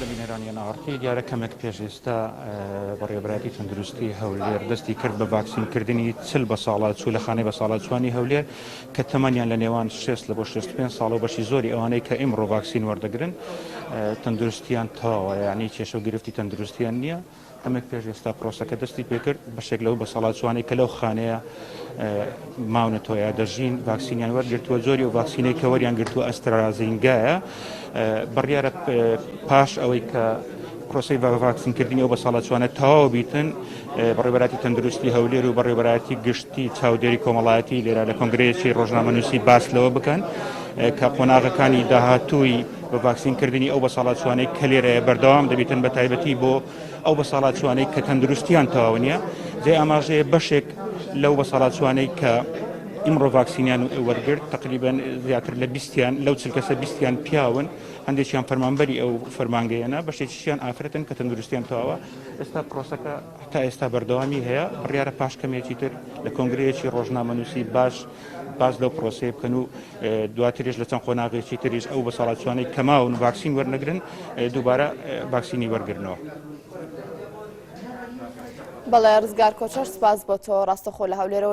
لە بینەرانی ناڕتی دیارە کەمێک پێش ئێستا بەڕێوەبەراتی تەندروستی هەولێر دەستی کرد بە ڤاکسینکردنی چل بە ساڵات چوو لە خانەی بە ساڵات چوانی هەولێر کە تەمەنیان لە نێوان 6 لە بۆ 65 ساڵ و بەشی زۆری ئەوانەی کە ئیمڕۆ ڤاکسین وەردەگرن تەندروستیان تەواوە، یعنی کێشە و گرفتی تەندروستیان نییە. ئەمێک پێش ئێستا پرۆسەکە دەستی پێکرد بەشێک لەو بە ساڵات چوانی کە لەو خانەیە ماونەتۆیە دەژین ڤاکسینیان وەرگرتووە. زۆری و ڤاکسینەی کە وەریان گرتووە ئەسترازینگایە بڕیارە پاش ئەوەی کە پرۆسەی ڤاکسینکردنی ئەو بە ساڵات چوانە تەواو بیتن بەڕێوەبەراتی تەندروستی هەولێر و بەڕێوەبەراتی گشتی چاودێری کۆمەڵایەتی لێرە لە کۆنگرەیەکی ڕۆژنامەنووسی باس لەوە بکەن کە قۆناغەکانی داهاتووی بە ڤاکسینکردنی ئەو بە ساڵات چوانەی کە لێرەیە بەردەوام دەبێتن بە تایبەتی بۆ ئەو بە ساڵات چوانەی کە تەندروستیان تەواو نییە. جێ ئاماژەیە بەشێک لەو بە ساڵات چوانەی کە ئیمڕۆ ڤاکسینیان وەرگرت تقریبان زیاتر لە 20یان لەو 40 کەسە 20یان پیاون، هەندێکیان فەرمانبەری ئەو فەرمانگەیەنە، بەشێکیان ئافرەتن کە تەندروستیان تەواوە. ئێستا پرۆسەکە تا ئێستا بەردەوامی هەیە، بڕیارە پاش کەمێکی تر لە کۆنگرەیەکی ڕۆژنامەنووسی باز لەو پرۆسەیە بکەن و دواتریش لە چەند قۆناغێکی تریش ئەو بە ساڵات چوانەی کەماون ڤاکسین وەرنەگرن دووبارە ڤاکسینی وەرگرنەوە. بەڵێ ڕزگار کۆچەر سپاس بۆ تۆ ڕاستەخۆ لە هەولێرەوە